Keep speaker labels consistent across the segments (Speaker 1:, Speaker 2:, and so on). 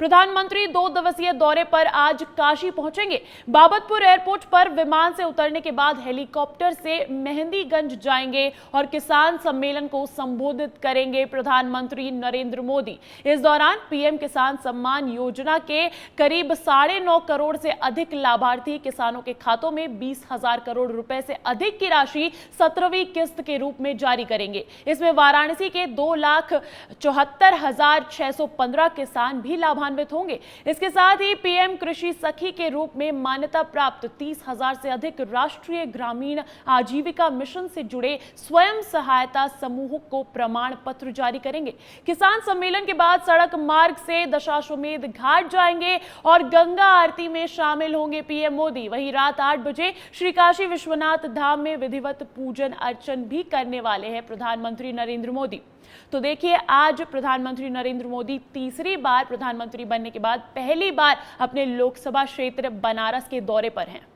Speaker 1: प्रधानमंत्री 2 दिवसीय दौरे पर आज काशी पहुंचेंगे। बाबतपुर एयरपोर्ट पर विमान से उतरने के बाद हेलीकॉप्टर से मेहंदीगंज जाएंगे और किसान सम्मेलन को संबोधित करेंगे प्रधानमंत्री नरेंद्र मोदी। इस दौरान पीएम किसान सम्मान योजना के करीब 9.5 करोड़ से अधिक लाभार्थी किसानों के खातों में 20,000 करोड़ रुपए से अधिक की राशि 17वीं किस्त के रूप में जारी करेंगे। इसमें वाराणसी के 2,74,615 किसान भी लाभान्वित होंगे। इसके साथ ही पीएम कृषि सखी के रूप में मान्यता प्राप्त 30,000 से अधिक राष्ट्रीय ग्रामीण आजीविका मिशन से जुड़े स्वयं सहायता समूहों को प्रमाण पत्र जारी करेंगे। किसान सम्मेलन के बाद सड़क मार्ग से दशाश्वमेध घाट जाएंगे और गंगा आरती में शामिल होंगे पीएम मोदी। वहीं रात 8 बजे श्री काशी विश्वनाथ धाम में विधिवत पूजन अर्चन भी करने वाले हैं प्रधानमंत्री नरेंद्र मोदी। तो देखिए, आज प्रधानमंत्री नरेंद्र मोदी तीसरी बार प्रधानमंत्री बनने के बाद पहली बार अपने लोकसभा क्षेत्र बनारस के दौरे पर हैं।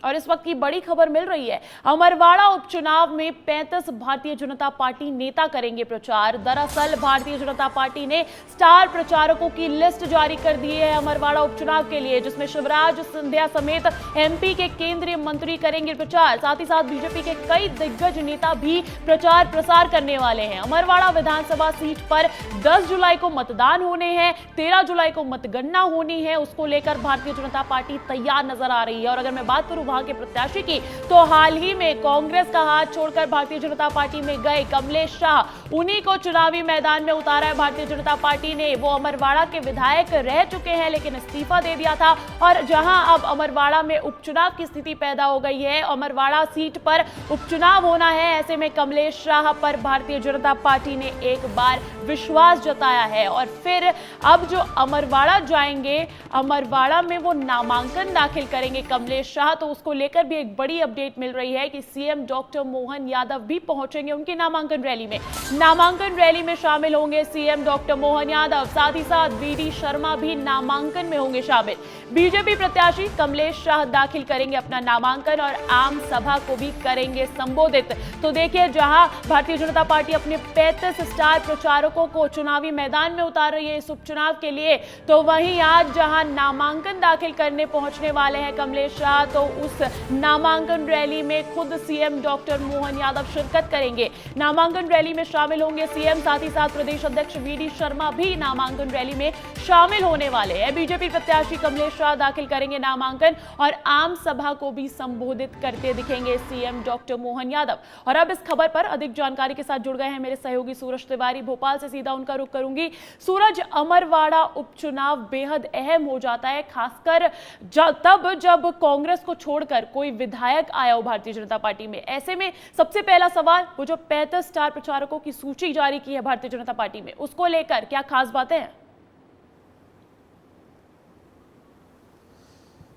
Speaker 1: और इस वक्त की बड़ी खबर मिल रही है, अमरवाड़ा उपचुनाव में 35 भारतीय जनता पार्टी नेता करेंगे प्रचार। दरअसल भारतीय जनता पार्टी ने स्टार प्रचारकों की लिस्ट जारी कर दी है अमरवाड़ा उपचुनाव के लिए, जिसमें शिवराज सिंधिया समेत एमपी के केंद्रीय मंत्री करेंगे प्रचार। साथ ही साथ बीजेपी के कई दिग्गज नेता भी प्रचार प्रसार करने वाले हैं। अमरवाड़ा विधानसभा सीट पर 10 जुलाई को मतदान होने हैं, 13 जुलाई को मतगणना होनी है। उसको लेकर भारतीय जनता पार्टी तैयार नजर आ रही है। और अगर मैं बात करूं वहां के प्रत्याशी की, तो हाल ही में कांग्रेस का हाथ छोड़कर भारतीय जनता पार्टी में गए कमलेश शाह, उन्हीं को चुनावी मैदान में उतारा है भारतीय जनता पार्टी ने। वो अमरवाड़ा के विधायक रह चुके हैं लेकिन इस्तीफा दे दिया था। और जहां अब अमरवाड़ा में उपचुनाव की स्थिति पैदा हो गई है, अमरवाड़ा सीट पर उपचुनाव होना है, ऐसे में कमलेश शाह पर भारतीय जनता पार्टी ने एक बार विश्वास जताया है। और फिर अब जो अमरवाड़ा जाएंगे, अमरवाड़ा में वो नामांकन दाखिल करेंगे कमलेश शाह। तो उसको लेकर भी एक बड़ी अपडेट मिल रही है कि सीएम डॉक्टर मोहन यादव भी पहुंचेंगे उनकी नामांकन रैली में। नामांकन रैली में शामिल होंगे सीएम डॉक्टर मोहन यादव। साथ ही साथ वीडी शर्मा भी नामांकन में होंगे शामिल। बीजेपी प्रत्याशी कमलेश शाह दाखिल करेंगे अपना नामांकन और आम सभा को भी करेंगे संबोधित। तो देखिए, जहां भारतीय जनता पार्टी अपने 35 स्टार प्रचारकों को चुनावी मैदान में उतार रही है इस उपचुनाव के लिए, तो वहीं आज जहां नामांकन दाखिल करने पहुंचने वाले हैं कमलेश शाह, तो उस नामांकन रैली में खुद सीएम डॉक्टर मोहन यादव शिरकत करेंगे। नामांकन रैली में शामिल होंगे सीएम। साथ ही साथ प्रदेश अध्यक्ष वीडी शर्मा भी नामांकन रैली में शामिल होने वाले हैं। बीजेपी प्रत्याशी कमलेश शाह दाखिल करेंगे नामांकन और आम सभा को भी संबोधित करते दिखेंगे सीएम डॉक्टर मोहन यादव। और अब इस खबर पर अधिक जानकारी के साथ जुड़ गए हैं मेरे सहयोगी सूरज तिवारी। भोपाल से सीधा उनका रुख करूंगी। सूरज, अमरवाड़ा उपचुनाव बेहद अहम हो जाता है, खासकर तब जब कांग्रेस को छोड़कर कोई विधायक आया हो भारतीय जनता पार्टी में। ऐसे में सबसे पहला सवाल, वो जो 35 स्टार प्रचारकों की सूची जारी की है भारतीय जनता पार्टी में, उसको लेकर क्या खास बातें हैं?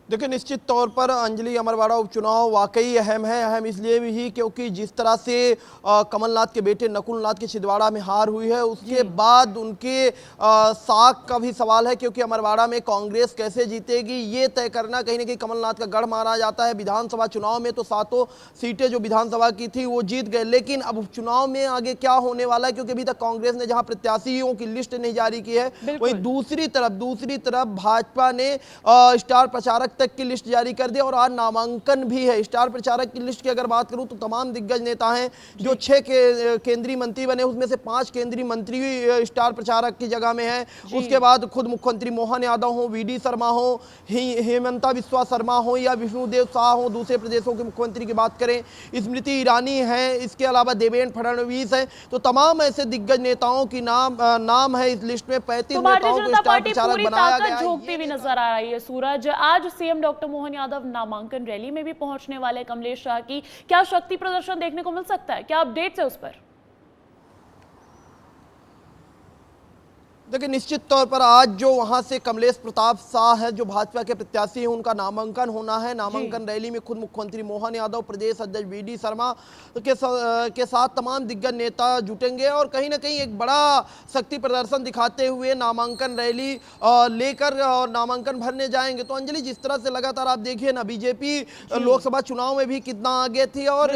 Speaker 2: देखिए, निश्चित तौर पर अंजलि, अमरवाड़ा उपचुनाव वाकई अहम है। अहम इसलिए भी क्योंकि जिस तरह से कमलनाथ के बेटे नकुलनाथ की छिंदवाड़ा में हार हुई है, उसके बाद उनके साख का भी सवाल है, क्योंकि अमरवाड़ा में कांग्रेस कैसे जीतेगी ये तय करना कहीं ना कहीं कमलनाथ का गढ़ माना जाता है। विधानसभा चुनाव में तो 7 सीटें जो विधानसभा की थी वो जीत गए, लेकिन अब उपचुनाव में आगे क्या होने वाला है, क्योंकि अभी तक कांग्रेस ने जहां प्रत्याशियों की लिस्ट नहीं जारी की है, वहीं दूसरी तरफ भाजपा ने स्टार प्रचारक तक की लिस्ट जारी कर दी और आज नामांकन भी है। स्टार प्रचारक की लिस्ट की अगर बात करूं तो तमाम दिग्गज नेता हैं जो 6 केंद्रीय मंत्री बने, उसमें से 5 केंद्रीय मंत्री स्टार प्रचारक की जगह में हैं। उसके बाद खुद मुख्यमंत्री मोहन यादव हो, वीडी शर्मा हो, हेमंता बिस्वा शर्मा हो या विष्णुदेव शाह हो, दूसरे प्रदेशों के मुख्यमंत्री की बात करें स्मृति ईरानी है, इसके अलावा देवेंद्र फडणवीस है। तो तमाम ऐसे दिग्गज नेताओं की नाम है इस लिस्ट में। 35 नेताओं को स्टार प्रचारक बनाया गया है।
Speaker 1: झोंकती भी नजर आ रही है सूरज। आज सीएम डॉक्टर मोहन यादव नामांकन रैली में भी पहुंचने वाले कमलेश शाह की क्या शक्ति प्रदर्शन देखने को मिल सकता है? क्या अपडेट्स है उस पर?
Speaker 2: देखिए, निश्चित तौर पर आज जो वहां से कमलेश प्रताप शाह है, जो भाजपा के प्रत्याशी हैं, उनका नामांकन होना है। नामांकन रैली में खुद मुख्यमंत्री मोहन यादव, प्रदेश अध्यक्ष वीडी शर्मा के साथ तमाम दिग्गज नेता जुटेंगे और कहीं ना कहीं एक बड़ा शक्ति प्रदर्शन दिखाते हुए नामांकन रैली लेकर और नामांकन भरने जाएंगे। तो अंजलि, जिस तरह से लगातार आप देखिए ना, बीजेपी लोकसभा चुनाव में भी कितना आगे थी और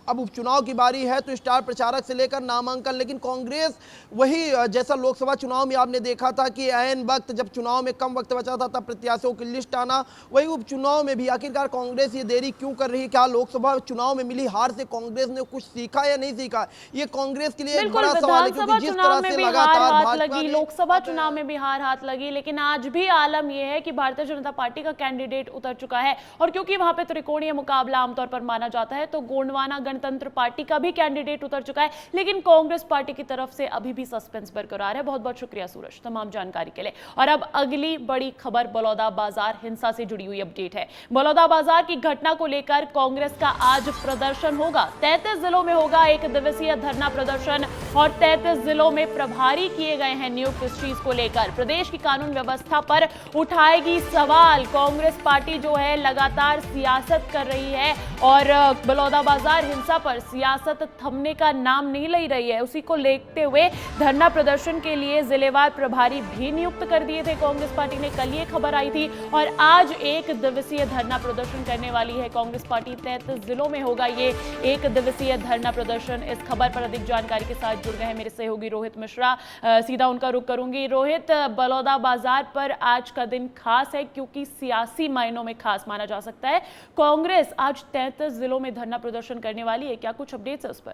Speaker 2: अब उपचुनाव की बारी है तो स्टार प्रचारक से लेकर नामांकन, लेकिन कांग्रेस वही जैसा लोकसभा चुनाव उपचुनाव में आपने देखा था कि ऐन वक्त जब चुनाव में कम वक्त बचा था तब प्रत्याशियों की लिस्ट आना, वही उपचुनाव में भी आखिरकार कांग्रेस ये देरी क्यों कर रही है? क्या लोकसभा चुनाव में मिली हार से कांग्रेस ने कुछ सीखा या नहीं सीखा? ये कांग्रेस के लिए एक बड़ा सवाल है, क्योंकि जिस तरह से लगातार भाजपा ने
Speaker 1: लोकसभा चुनाव में भी हाथ लगी, लेकिन आज भी आलम यह है कि भारतीय जनता पार्टी का कैंडिडेट उतर चुका है। और क्योंकि वहां पे त्रिकोणीय मुकाबला आमतौर पर माना जाता है, तो गोंडवाना गणतंत्र पार्टी का भी कैंडिडेट उतर चुका है, लेकिन कांग्रेस पार्टी की तरफ से अभी भी सस्पेंस बरकरार है। बहुत बहुत शुक्रिया सूरज तमाम जानकारी के लिए। और अब अगली बड़ी खबर बलौदा बाजार हिंसा से जुड़ी हुई अपडेट है। बलौदा बाजार की घटना को लेकर कांग्रेस का आज प्रदर्शन होगा। 33 जिलों में होगा एक दिवसीय धरना प्रदर्शन और 33 जिलों में प्रभारी किए गए हैं नियुक्त। इस चीज को लेकर प्रदेश की कानून व्यवस्था पर उठाएगी सवाल। कांग्रेस पार्टी जो है लगातार सियासत कर रही है और बलौदा बाजार हिंसा पर सियासत थमने का नाम नहीं ले रही है। उसी को लेते हुए धरना प्रदर्शन के लिए जिलेवार प्रभारी भी नियुक्त कर दिए थे कांग्रेस पार्टी ने। कल ये खबर आई थी और आज एक दिवसीय धरना प्रदर्शन करने वाली है कांग्रेस पार्टी। 33 जिलों में होगा ये एक दिवसीय धरना प्रदर्शन। इस खबर पर अधिक जानकारी के साथ जुड़ गए हैं मेरे सहयोगी रोहित मिश्रा। सीधा उनका रुख करूंगी। रोहित, बलौदा बाजार पर आज का दिन खास है क्योंकि सियासी मायनों में खास माना जा सकता है। कांग्रेस आज 33 जिलों में धरना प्रदर्शन करने वाली है, क्या कुछ अपडेट्स है उस पर?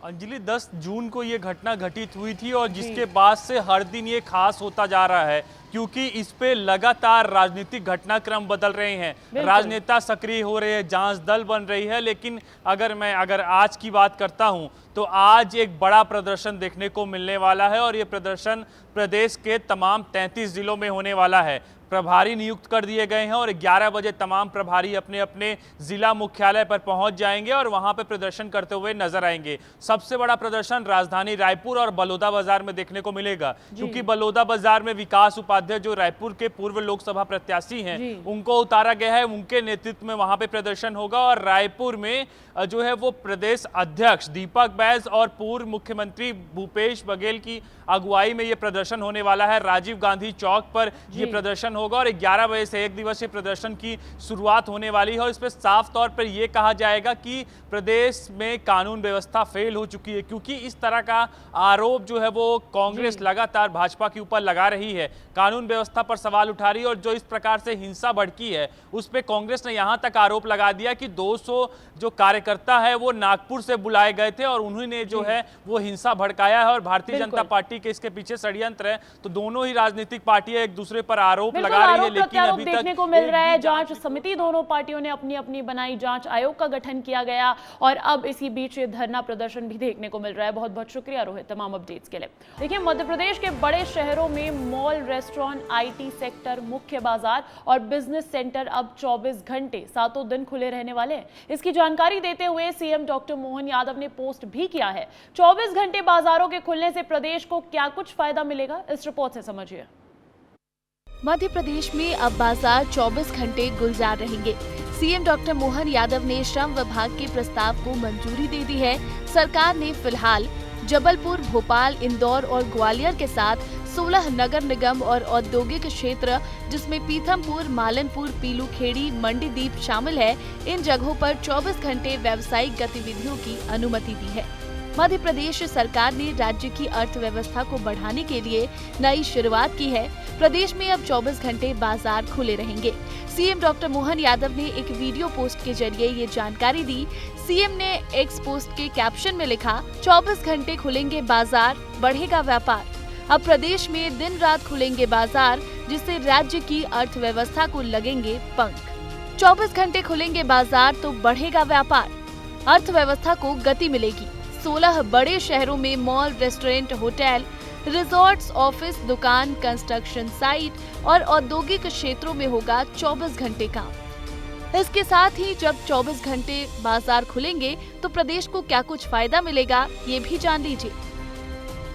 Speaker 3: अंजलि, 10 जून को ये घटना घटित हुई थी और जिसके बाद से हर दिन ये खास होता जा रहा है क्योंकि इस पे लगातार राजनीतिक घटनाक्रम बदल रहे हैं। राजनेता सक्रिय हो रहे हैं, जांच दल बन रही है। लेकिन अगर आज की बात करता हूं तो आज एक बड़ा प्रदर्शन देखने को मिलने वाला है और ये प्रदर्शन प्रदेश के तमाम 33 जिलों में होने वाला है। प्रभारी नियुक्त कर दिए गए हैं और 11 बजे तमाम प्रभारी अपने अपने जिला मुख्यालय पर पहुंच जाएंगे और वहां पर प्रदर्शन करते हुए नजर आएंगे। सबसे बड़ा प्रदर्शन राजधानी रायपुर और बलौदा बाजार में देखने को मिलेगा क्योंकि बलौदा बाजार में विकास उपाध्याय जो रायपुर के पूर्व लोकसभा प्रत्याशी हैं उनको उतारा गया है, उनके नेतृत्व में वहां पे प्रदर्शन होगा। और रायपुर में जो है वो प्रदेश अध्यक्ष दीपक बैज और पूर्व मुख्यमंत्री भूपेश बघेल की अगुवाई में ये प्रदर्शन होने वाला है। राजीव गांधी चौक पर ये प्रदर्शन होगा और 11 बजे से एक दिवसीय प्रदर्शन की शुरुआत होने वाली है। और इस पर साफ तौर पर यह कहा जाएगा कि प्रदेश में कानून व्यवस्था फेल हो चुकी है क्योंकि इस तरह का आरोप जो है वो कांग्रेस लगातार भाजपा के ऊपर लगा रही है, कानून व्यवस्था पर सवाल उठा रही है। और जो इस प्रकार से हिंसा भड़की है उस पर कांग्रेस ने यहां तक आरोप लगा दिया कि 200 जो कार्यकर्ता है वो नागपुर से बुलाए गए थे और उन्होंने जो है वो हिंसा भड़काया है और भारतीय जनता पार्टी के इसके पीछे षड्यंत्र है। तो दोनों ही राजनीतिक पार्टियां एक दूसरे पर आरोप लगा रही है, लेकिन अभी तक
Speaker 1: देखने को मिल रहा है। जांच समिति दोनों पार्टियों ने अपनी अपनी बनाई, जांच आयोग का गठन किया गया और अब इसी बीच ये धरना प्रदर्शन भी देखने को मिल रहा है। बहुत बहुत शुक्रिया रोहित तमाम अपडेट्स के लिए। देखिए, मध्य प्रदेश के बड़े शहरों में मॉल, रेस्टोरेंट, IT सेक्टर, मुख्य बाजार और बिजनेस सेंटर अब 24 घंटे सातों दिन खुले रहने वाले हैं। इसकी जानकारी देते हुए सीएम डॉक्टर मोहन यादव ने पोस्ट भी किया है। 24 घंटे बाजारों के खुलने से प्रदेश को क्या कुछ फायदा मिलेगा, इस रिपोर्ट से समझिए।
Speaker 4: मध्य प्रदेश में अब बाजार 24 घंटे गुलजार रहेंगे। सीएम डॉक्टर मोहन यादव ने श्रम विभाग के प्रस्ताव को मंजूरी दे दी है। सरकार ने फिलहाल जबलपुर, भोपाल, इंदौर और ग्वालियर के साथ 16 नगर निगम और औद्योगिक क्षेत्र जिसमें पीथमपुर, मालनपुर, पीलूखेड़ी, मंडीदीप शामिल है, इन जगहों पर 24 घंटे व्यावसायिक गतिविधियों की अनुमति दी है। मध्य प्रदेश सरकार ने राज्य की अर्थव्यवस्था को बढ़ाने के लिए नई शुरुआत की है। प्रदेश में अब 24 घंटे बाजार खुले रहेंगे। सीएम डॉक्टर मोहन यादव ने एक वीडियो पोस्ट के जरिए ये जानकारी दी। सीएम ने एक्स पोस्ट के कैप्शन में लिखा, 24 घंटे खुलेंगे बाजार, बढ़ेगा व्यापार। अब प्रदेश में दिन रात खुलेंगे बाजार, जिससे राज्य की अर्थव्यवस्था को लगेंगे पंख। 24 घंटे खुलेंगे बाजार तो बढ़ेगा व्यापार, अर्थव्यवस्था को गति मिलेगी। 16 बड़े शहरों में mall, restaurant, hotel, resorts, office, दुकान, कंस्ट्रक्शन साइट और औद्योगिक क्षेत्रों में होगा 24 घंटे काम। इसके साथ ही जब 24 घंटे बाजार खुलेंगे तो प्रदेश को क्या कुछ फायदा मिलेगा, ये भी जान लीजिए।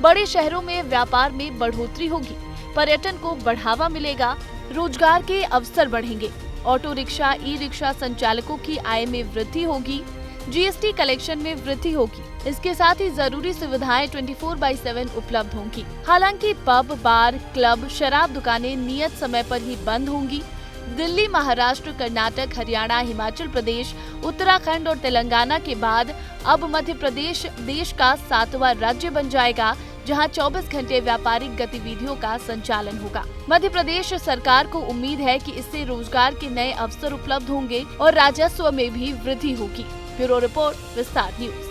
Speaker 4: बड़े शहरों में व्यापार में बढ़ोतरी होगी, पर्यटन को बढ़ावा मिलेगा, रोजगार के अवसर बढ़ेंगे, ऑटो रिक्शा, ई रिक्शा संचालकों की आय में वृद्धि होगी, जीएसटी कलेक्शन में वृद्धि होगी। इसके साथ ही जरूरी सुविधाएं 24/7 उपलब्ध होंगी। हालांकि पब, बार, क्लब, शराब दुकानें नियत समय पर ही बंद होंगी। दिल्ली, महाराष्ट्र, कर्नाटक, हरियाणा, हिमाचल प्रदेश, उत्तराखंड और तेलंगाना के बाद अब मध्य प्रदेश देश का 7वां राज्य बन जाएगा, जहां 24 घंटे व्यापारिक गतिविधियों का संचालन होगा। मध्य प्रदेश सरकार को उम्मीद है कि इससे रोजगार के नए अवसर उपलब्ध होंगे और राजस्व में भी वृद्धि होगी। ब्यूरो रिपोर्ट, विस्तार न्यूज।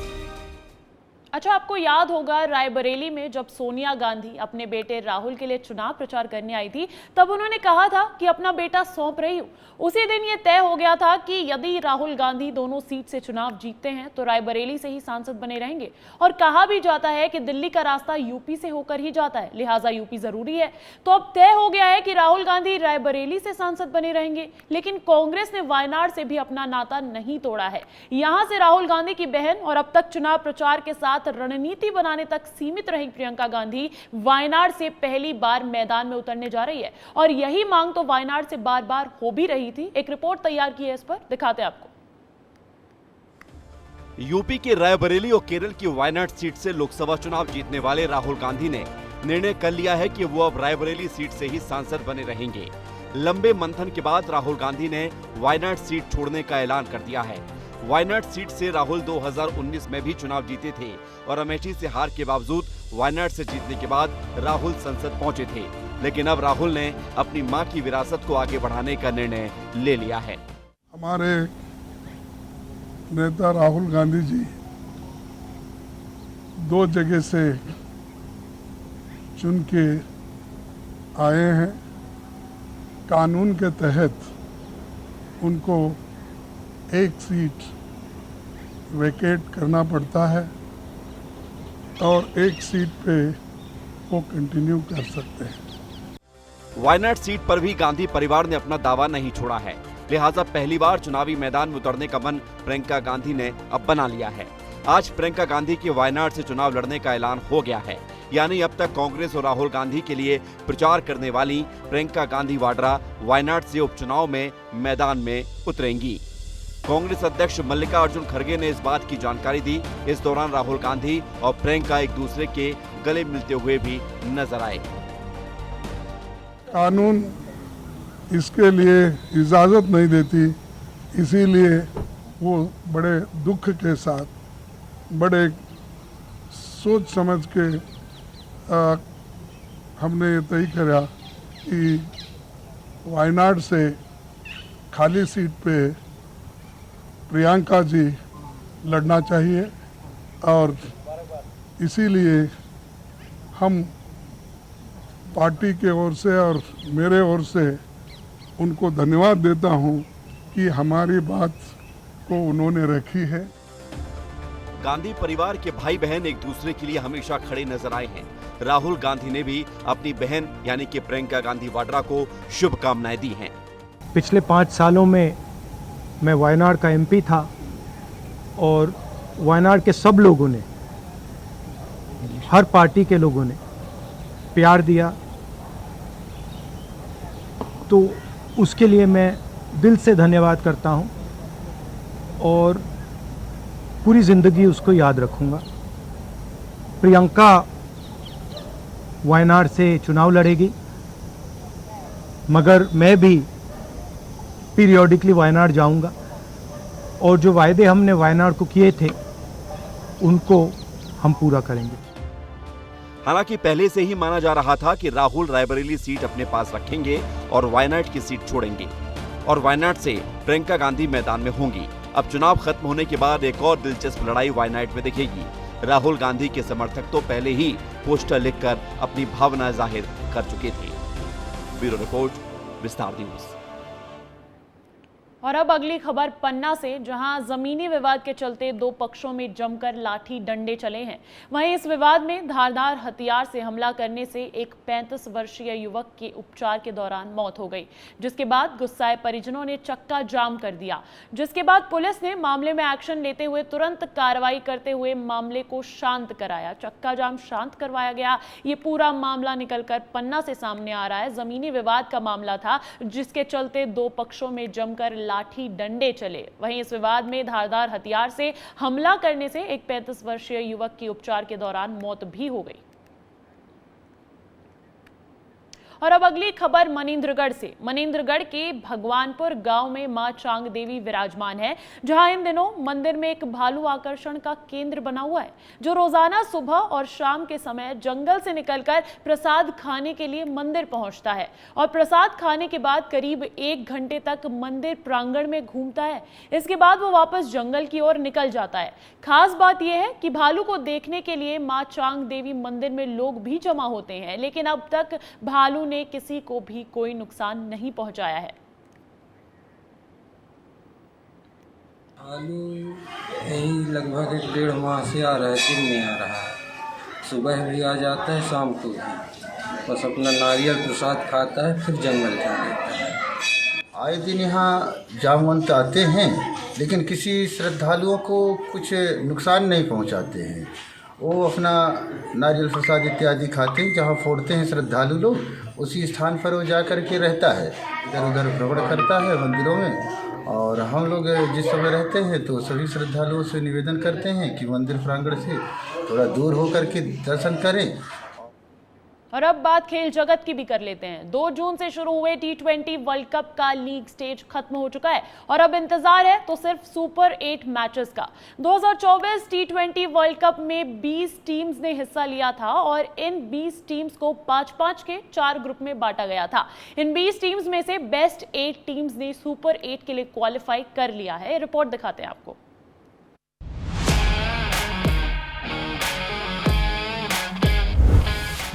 Speaker 1: अच्छा, आपको याद होगा रायबरेली में जब सोनिया गांधी अपने बेटे राहुल के लिए चुनाव प्रचार करने आई थी, तब उन्होंने कहा था कि अपना बेटा सौंप रही हूं। उसी दिन ये तय हो गया था कि यदि राहुल गांधी दोनों सीट से चुनाव जीतते हैं तो रायबरेली से ही सांसद बने रहेंगे। और कहा भी जाता है कि दिल्ली का रास्ता यूपी से होकर ही जाता है, लिहाजा यूपी जरूरी है। तो अब तय हो गया है कि राहुल गांधी रायबरेली से सांसद बने रहेंगे। लेकिन कांग्रेस ने वायनाड से भी अपना नाता नहीं तोड़ा है। यहां से राहुल गांधी की बहन और अब तक चुनाव प्रचार के साथ रणनीति बनाने तक सीमित रही प्रियंका गांधी वायनाड से पहली बार मैदान में उतरने जा रही है। और यही मांग तो वायनाड से बार बार हो भी रही थी। एक रिपोर्ट तैयार की है, इस पर दिखाते हैं आपको।
Speaker 5: यूपी के रायबरेली और केरल की वायनाड सीट से लोकसभा चुनाव जीतने वाले राहुल गांधी ने निर्णय कर लिया है कि वो अब रायबरेली सीट से ही सांसद बने रहेंगे। लंबे मंथन के बाद राहुल गांधी ने वायनाड सीट छोड़ने का ऐलान कर दिया है। वायनाड सीट से राहुल 2019 में भी चुनाव जीते थे और अमेठी से हार के बावजूद वायनाड से जीतने के बाद राहुल संसद पहुंचे थे। लेकिन अब राहुल ने अपनी मां की विरासत को आगे बढ़ाने का निर्णय ले लिया है।
Speaker 6: हमारे नेता राहुल गांधी जी 2 जगह से चुन के आए हैं। कानून के तहत उनको एक सीट वेकेट करना पड़ता है और एक सीट पे वो कंटिन्यू कर सकते हैं।
Speaker 5: वायनाड सीट पर भी गांधी परिवार ने अपना दावा नहीं छोड़ा है, लिहाजा पहली बार चुनावी मैदान में उतरने का मन प्रियंका गांधी ने अब बना लिया है। आज प्रियंका गांधी के वायनाड से चुनाव लड़ने का ऐलान हो गया है। यानी अब तक कांग्रेस और राहुल गांधी के लिए प्रचार करने वाली प्रियंका गांधी वाड्रा वायनाड से उपचुनाव में मैदान में उतरेंगी। कांग्रेस अध्यक्ष मल्लिकार्जुन खड़गे ने इस बात की जानकारी दी। इस दौरान राहुल गांधी और प्रियंका एक दूसरे के गले मिलते हुए भी नजर आए।
Speaker 6: कानून इसके लिए इजाज़त नहीं देती, इसीलिए वो बड़े दुख के साथ, बड़े सोच समझ के हमने ये तय करा कि वायनाड से खाली सीट पे प्रियंका जी लड़ना चाहिए और इसीलिए हम पार्टी के ओर से और मेरे ओर से उनको धन्यवाद देता हूं कि हमारी बात को उन्होंने रखी है।
Speaker 5: गांधी परिवार के भाई बहन एक दूसरे के लिए हमेशा खड़े नजर आए हैं। राहुल गांधी ने भी अपनी बहन यानी कि प्रियंका गांधी वाड्रा को शुभकामनाएं दी हैं।
Speaker 7: पिछले 5 सालों में मैं वायनाड का एमपी था और वायनाड के सब लोगों ने, हर पार्टी के लोगों ने प्यार दिया, तो उसके लिए मैं दिल से धन्यवाद करता हूं और पूरी ज़िंदगी उसको याद रखूंगा। प्रियंका वायनाड से चुनाव लड़ेगी, मगर मैं भी पीरियोडिकली वायनाड जाऊंगा और जो वायदे हमने वायनाड को किए थे उनको हम पूरा करेंगे।
Speaker 5: हालांकि पहले से ही माना जा रहा था कि राहुल रायबरेली सीट अपने पास रखेंगे और वायनाड की सीट छोड़ेंगे और वायनाड से प्रियंका गांधी मैदान में होंगी। अब चुनाव खत्म होने के बाद एक और दिलचस्प लड़ाई वायनाड में दिखेगी। राहुल गांधी के समर्थक तो पहले ही पोस्टर लिखकर अपनी भावना जाहिर कर चुके थे। ब्यूरो रिपोर्ट, विस्तार न्यूज।
Speaker 1: और अब अगली खबर पन्ना से, जहां जमीनी विवाद के चलते 2 पक्षों में जमकर लाठी डंडे चले हैं। वहीं इस विवाद में धारदार हथियार से हमला करने से एक 35 वर्षीय युवक के उपचार के दौरान मौत हो गई, जिसके बाद गुस्साए परिजनों ने चक्का जाम कर दिया, जिसके बाद पुलिस ने मामले में एक्शन लेते हुए तुरंत कार्रवाई करते हुए मामले को शांत कराया। चक्का जाम शांत करवाया गया। ये पूरा मामला निकलकर पन्ना से सामने आ रहा है। जमीनी विवाद का मामला था, जिसके चलते 2 पक्षों में जमकर लाठी डंडे चले। वहीं इस विवाद में धारदार हथियार से हमला करने से एक 35 वर्षीय युवक की उपचार के दौरान मौत भी हो गई। और अब अगली खबर मनेंद्रगढ़ से। मनेंद्रगढ़ के भगवानपुर गांव में मां चांग देवी विराजमान है, जहां इन दिनों मंदिर में एक भालू आकर्षण का केंद्र बना हुआ है, जो रोजाना सुबह और शाम के समय जंगल से निकलकर प्रसाद खाने के लिए मंदिर पहुंचता है और प्रसाद खाने के बाद करीब 1 घंटे तक मंदिर प्रांगण में घूमता है। इसके बाद वो वापस जंगल की ओर निकल जाता है। खास बात यह है कि भालू को देखने के लिए मां चांग देवी मंदिर में लोग भी जमा होते हैं, लेकिन अब तक भालू ने किसी को भी कोई नुकसान नहीं पहुंचाया है।
Speaker 8: भालू यही लगभग 1.5 माह से आ रहा है, दिन में आ रहा है। सुबह भी आ जाता है, शाम को भी। बस अपना नारियल प्रसाद खाता है, फिर जंगल चल देता है।
Speaker 9: आए दिन यहाँ जामवंत आते हैं, लेकिन किसी श्रद्धालुओं को कुछ नुकसान नहीं पहुँचाते हैं। वो अपना नारियल प्रसाद इत्यादि खाते हैं, जहाँ फोड़ते हैं श्रद्धालु लोग, उसी स्थान पर वो जा कर के रहता है, इधर उधर भ्रमण करता है मंदिरों में। और हम लोग जिस समय रहते हैं तो सभी श्रद्धालुओं से निवेदन करते हैं कि मंदिर प्रांगण से थोड़ा दूर होकर के दर्शन करें।
Speaker 1: और अब बात खेल जगत की भी कर लेते हैं। 2 जून से शुरू हुए T20 वर्ल्ड कप का लीग स्टेज खत्म हो चुका है और अब इंतजार है तो सिर्फ सुपर 8 मैचेस का। 2024 T20 वर्ल्ड कप में 20 टीम्स ने हिस्सा लिया था और इन 20 टीम्स को 5-5 के 4 ग्रुप में बांटा गया था। इन 20 टीम्स में से बेस्ट 8 टीम्स ने सुपर 8 के लिए क्वालिफाई कर लिया है। रिपोर्ट दिखाते हैं आपको।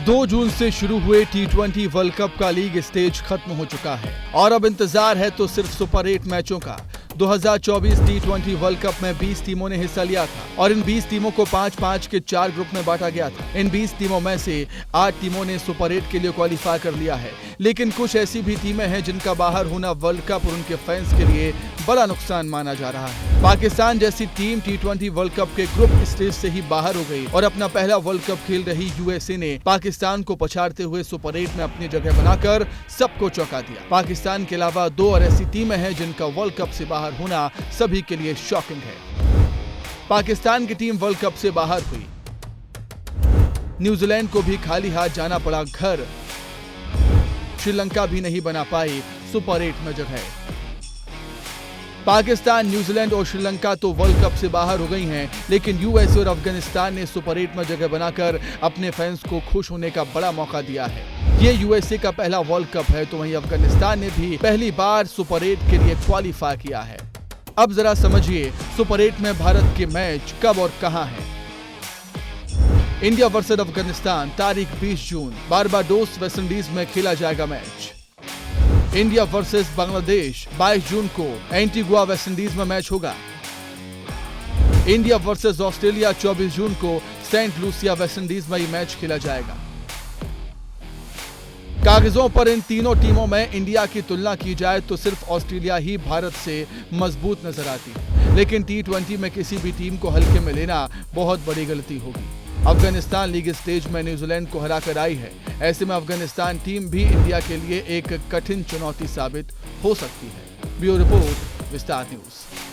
Speaker 10: 2 जून से शुरू हुए T20 वर्ल्ड कप का लीग स्टेज खत्म हो चुका है और अब इंतजार है तो सिर्फ सुपर 8 मैचों का। 2024 T20 वर्ल्ड कप में 20 टीमों ने हिस्सा लिया था और इन 20 टीमों को 5-5 के 4 ग्रुप में बांटा गया था। इन 20 टीमों में से 8 टीमों ने सुपर 8 के लिए क्वालिफाई कर लिया है, लेकिन कुछ ऐसी भी टीमें हैं जिनका बाहर होना वर्ल्ड कप और उनके फैंस के लिए बड़ा नुकसान माना जा रहा है। पाकिस्तान जैसी टीम T20 वर्ल्ड कप के ग्रुप स्टेज से ही बाहर हो गई और अपना पहला वर्ल्ड कप खेल रही यूएसए ने पाकिस्तान को पछाड़ते हुए सुपर 8 में अपनी जगह बनाकर सबको चौंका दिया। पाकिस्तान के अलावा 2 और ऐसी टीमें हैं जिनका वर्ल्ड कप से बाहर होना सभी के लिए शॉकिंग है। पाकिस्तान की टीम वर्ल्ड कप से बाहर हुई, न्यूजीलैंड को भी खाली हाथ जाना पड़ा घर, श्रीलंका भी नहीं बना पाई सुपर 8 में जगह। पाकिस्तान, न्यूजीलैंड और श्रीलंका तो वर्ल्ड कप से बाहर हो गई हैं, लेकिन यूएसए और अफगानिस्तान ने सुपर 8 में जगह बनाकर अपने फैंस को खुश होने का बड़ा मौका दिया है। ये यूएसए का पहला वर्ल्ड कप है, तो वहीं अफगानिस्तान ने भी पहली बार सुपर 8 के लिए क्वालिफाई किया है। अब जरा समझिए सुपर 8 में भारत के मैच कब और कहां हैं। इंडिया वर्सेस अफगानिस्तान तारीख 20 जून, बारबाडोस वेस्टइंडीज में खेला जाएगा मैच। इंडिया वर्सेस बांग्लादेश 22 जून को एंटीगुआ वेस्टइंडीज में मैच होगा। इंडिया वर्सेस ऑस्ट्रेलिया 24 जून को सेंट लूसिया वेस्टइंडीज में मैच खेला जाएगा। कागजों पर इन तीनों टीमों में इंडिया की तुलना की जाए तो सिर्फ ऑस्ट्रेलिया ही भारत से मजबूत नजर आती है, लेकिन T20 में किसी भी टीम को हल्के में लेना बहुत बड़ी गलती होगी। अफगानिस्तान लीग स्टेज में न्यूजीलैंड को हराकर आई है, ऐसे में अफगानिस्तान टीम भी इंडिया के लिए एक कठिन चुनौती साबित हो सकती है। ब्यूरो रिपोर्ट, विस्तार न्यूज।